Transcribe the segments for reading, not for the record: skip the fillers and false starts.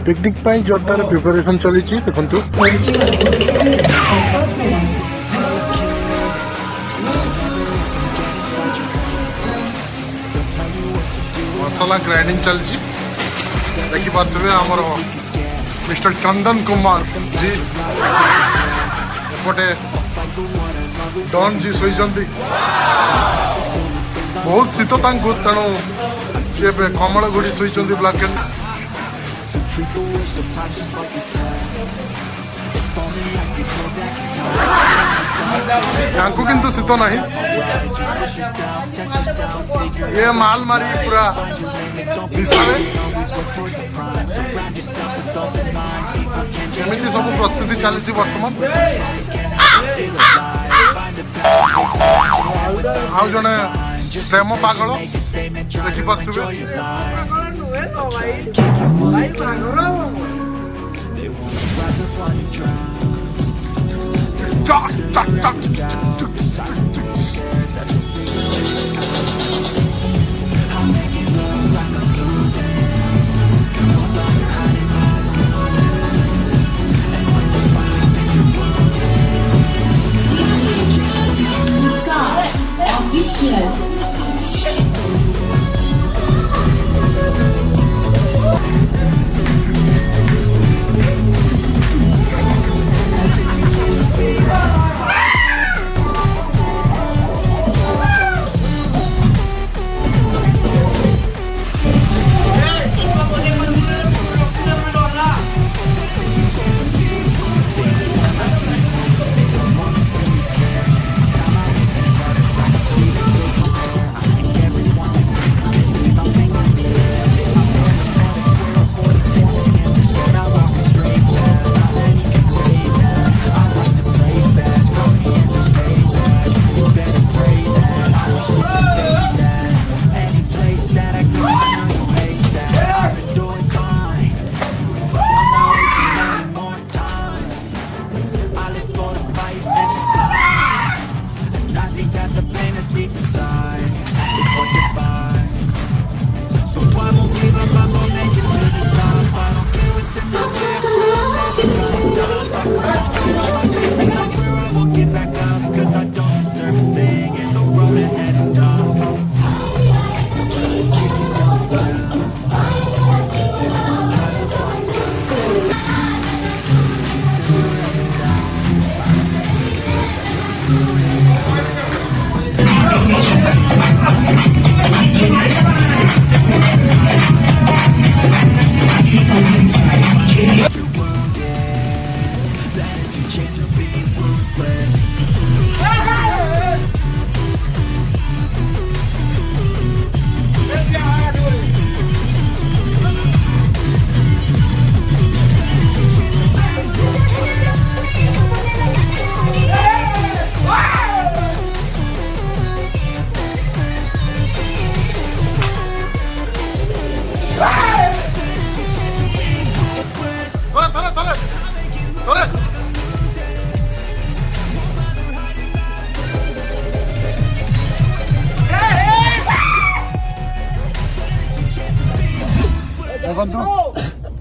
Picnic जोरदार preparation चली देखु मसला ग्राइंडिंग चलती देखिपे आमर मिस्टर चंदन कुमार जी एपटे डॉन जी शोचती बहुत शीत तेणु सी कमल घोड़ी शोचती ब्लैकेट किंतु शीत ना ये माल मारी पूरा एमती सब प्रस्तुति चली बर्तमान आउ जड़े प्रेम पागल देखिपे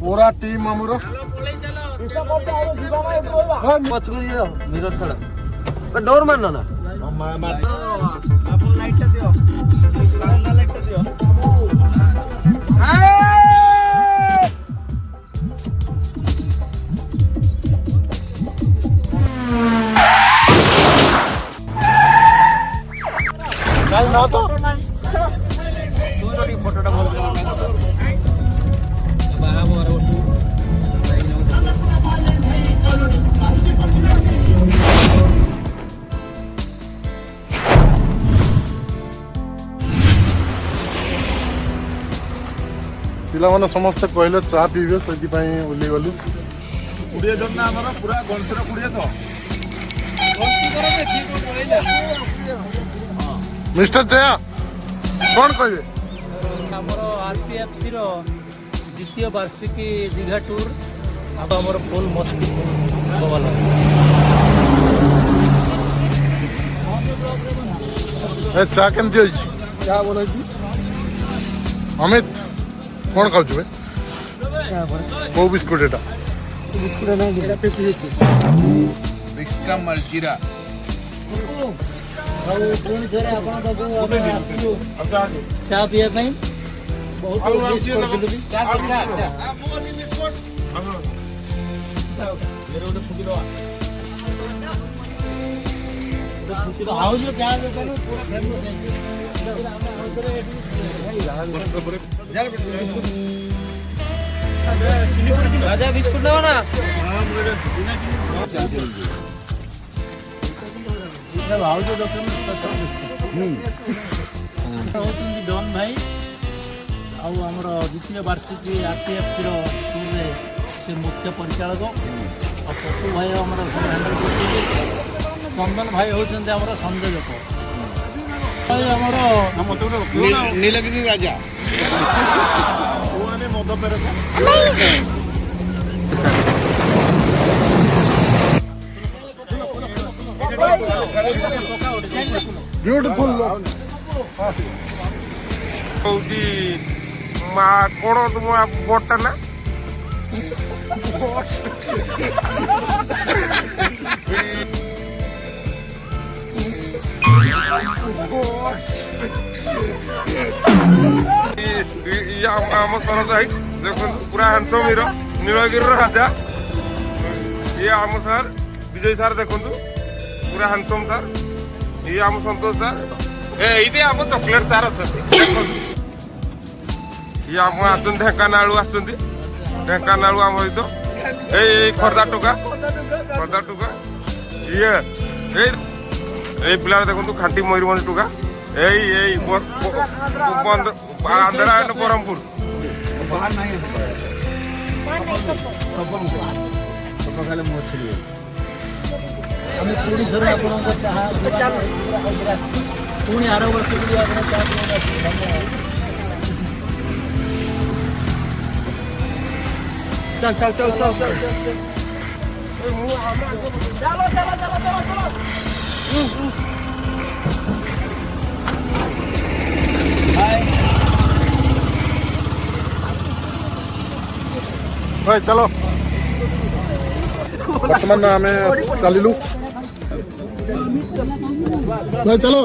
पूरा टीम आमर डोर मान ना पिला समस्ते कहले चा पीबे से ओल्ली गलु कुड़े जन आमर पूरा गंठर कुड़े तो मिस्टर जया कौन कहे आरपीएफसी द्वितीय वार्षिकी दीघा टूर अब आमर फुल मस्ती चा केमती क्या बोला अमित कौन खाऊ भाई କୋଉ ବିସ୍କୁଟ ଏଟା? ବିସ୍କା ମଲଜିରା ଚା ପିଇବା ପାଇଁ ବହୁତ ଆଉ ଯୋଉ ଚା ଦୋକାନ ପୁରା ଫେମସ୍ ରାଜା ବିସ୍କୁଟ ନେବ ନା ଭାଉଜ ଦୋକାନ ସ୍ପେଶାଲ ବିସ୍କୁଟ ହେଉଛନ୍ତି ଡନ୍ ଭାଇ ଆଉ ଆମର ଦ୍ୱିତୀୟ ବାର୍ଷିକୀ RTFCର ଟୁର୍ରେ ସେ ମୁଖ୍ୟ ପରିଚାଳକ ଆଉ ପପୁ ଭାଇ ଆମର ଚନ୍ଦନ ଭାଇ ହେଉଛନ୍ତି ଆମର ସଂଯୋଜକ ଆମର ନୀଳଗିରି ରାଜା ମଦ ପେରକ ବ୍ୟୁଟିଫୁଲ କହୁଛି ମା କଣ ତୁମ ବୋଟଟା ନା ଆମ ସରଜ ଭାଇ ଦେଖନ୍ତୁ ପୁରା ହ୍ୟାଣ୍ଡସମ୍ ହିରୋ ନୀଳଗିରିର ରାଜା ଇଏ ଆମ ସାର୍ ବିଜୟ ସାର୍ ଦେଖନ୍ତୁ ପୁରା ହ୍ୟାଣ୍ଡସମ୍ ସାର୍ ଇଏ ଆମ ସନ୍ତୋଷ ସାର୍ ଏଇଠି ଆମ ଚକୋଲେଟ୍ ସାର୍ ଅଛନ୍ତି ଦେଖନ୍ତୁ ଇଏ ଆମ ଆସୁଛନ୍ତି ଢେଙ୍କାନାଳରୁ ଆସୁଛନ୍ତି ଢେଙ୍କାନାଳରୁ ଆମ ସହିତ ଏଇ ଖୋର୍ଦ୍ଧା ଟୋକା ଇଏ ଏଇ ପିଲାଟା ଦେଖନ୍ତୁ ଖାଣ୍ଟି ମୟୂରଭଞ୍ଜ ଟୋକା ଏଇ ଆନ୍ଧ୍ରା ବ୍ରହ୍ମପୁର ଆମେ ପୁଣି ଥରେ ଆପଣଙ୍କ ଚାହା ପୁଣି ଆର ବର୍ଷକୁ ବି ଆପଣ ଚାହା ଭାଇ ଚାଲ ବର୍ତ୍ତମାନ ଆମେ ଚାଲିଲୁ ଭାଇ ଚାଲ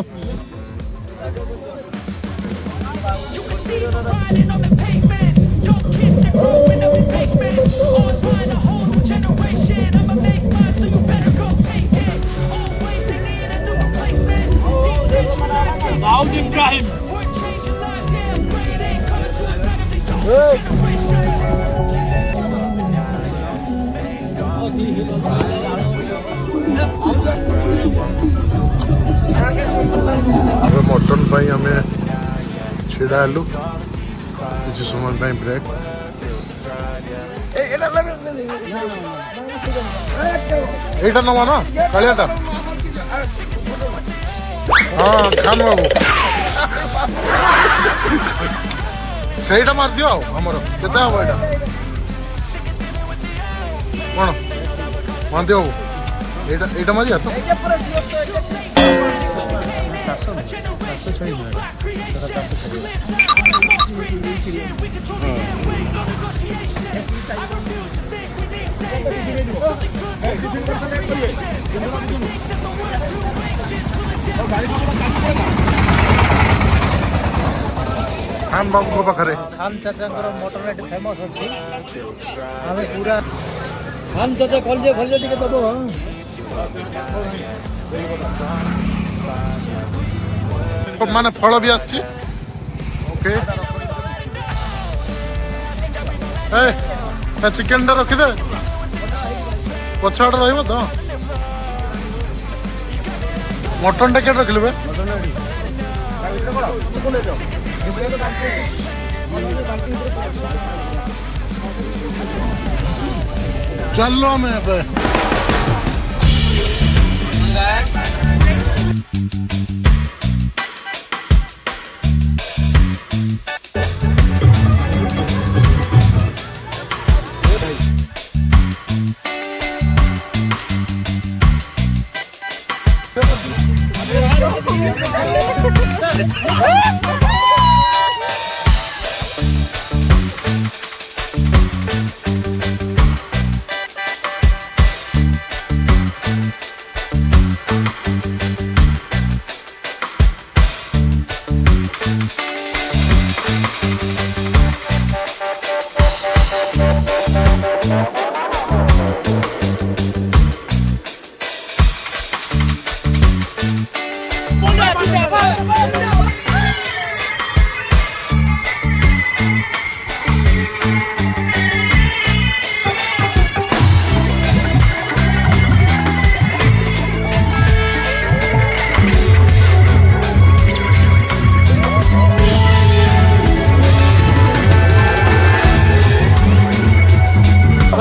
ଏବେ ମଟନ୍ ପାଇଁ ଆମେ ଛିଡ଼ା ହେଲୁ କିଛି ସମୟ ପାଇଁ ବ୍ରେକ୍ ଏଇଟା ନବା ନା କାଳିଆଟା ହଁ ଖାନ୍ ବାବୁ ସେଇଟା ମାରିଦିଅ ଆଉ ଆମର କେତେ ହବ ଏଇଟା କ'ଣ ମହାନ୍ତି ବାବୁ ଏଇଟା ମାରିବା ତ ଖାନ୍ ବାବୁଙ୍କ ପାଖରେ ଖାନ୍ ଚାଚାଙ୍କର ମଟନ ଏଠି ଫେମସ୍ ଅଛି ଆମେ ପୁରା ଖାନ୍ ଚାଚା ଖୋଲିजे ଟିକେ ଦେବ ମାନେ ଫଳ ବି ଆସିଛି ଓକେ ଚିକେନଟା ରଖିଦେ ପଛ ଆଡ଼େ ରହିବ ତ ମଟନଟା କେତେ ରଖିଲୁ ବେ ଚାଲ ଆମେ ଏବେ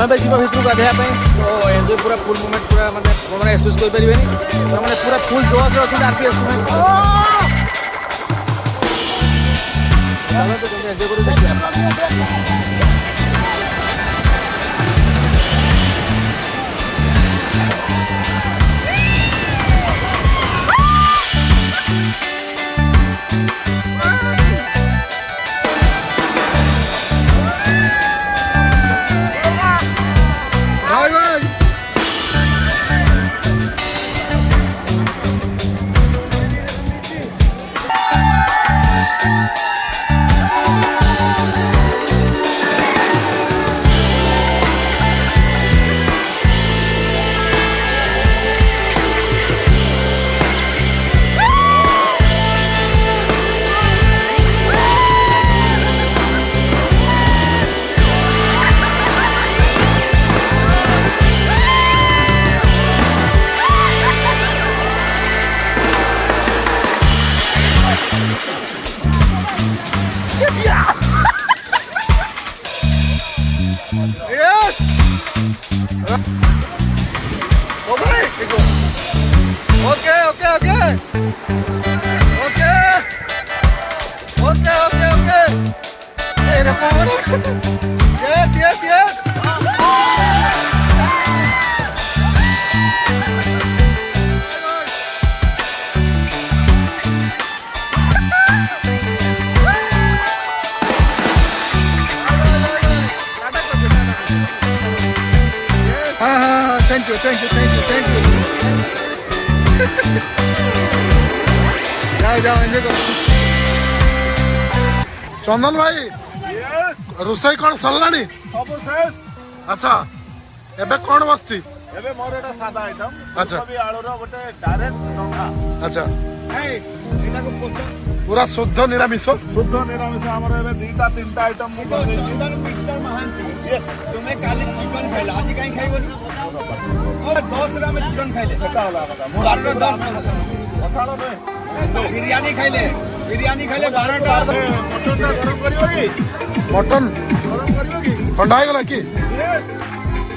ଆମେ ଯିବା ଭିତରକୁ ଗାଧୋଇବା ପାଇଁ ତ ଏନ୍ଜୟ ପୁରା ଫୁଲ୍ ମୁଭମେଣ୍ଟ ପୁରା ମାନେ ଏକ୍ସପ୍ରେସ୍ କରିପାରିବେନି ସେମାନେ ପୁରା ଫୁଲ୍ ଜୋସ୍ରେ ଅଛନ୍ତି ଆରପିଏଫ୍ ଷ୍ଟୁଡେଣ୍ଟ ଏନ୍ଜୟ କରି ଦେଖିବା। Thank you. जाओ एंजॉय करो। चंदन भाई रोषई कौन सरलानी सब शेष। अच्छा एबे कौन बसची एबे मोर एटा सादा आइटम अच्छा। भी आलू रो गोटे डायरेक्ट नंगा। अच्छा ए एटा को पोच पूरा शुद्ध निरामिष शुद्ध निरामिष हमर एबे दुईटा तीनटा आइटम मु कर देछि। चंदन पिस्टर महांती यस तुमे काली चिकन खाइला आज काई खाइबोनी और 10 रा में चिकन खाइले सेटा होला बता मु बारह 10 अखाड़ो में बिरयानी खाइले 12 टा मटन टा गरम करियो की मटन गरम करियो की ठंडा गला कि यस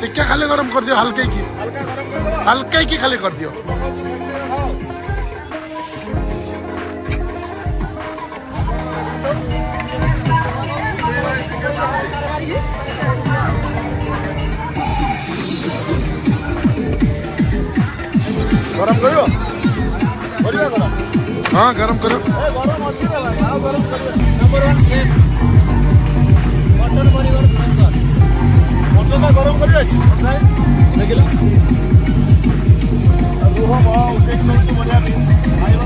टिक्का खाली गरम कर दियो हल्के की हल्का गरम कर दो। हल्के की खाली कर दियो गरम करियो करियो गरम हाँ गरम करो ए गरम अछि ना ना गरम करियो। नंबर 1 शेफ मटन परिवार गरम मटन टा गरम करियो की साई देखिला रुह म उठे की बढ़िया नहीं आइबो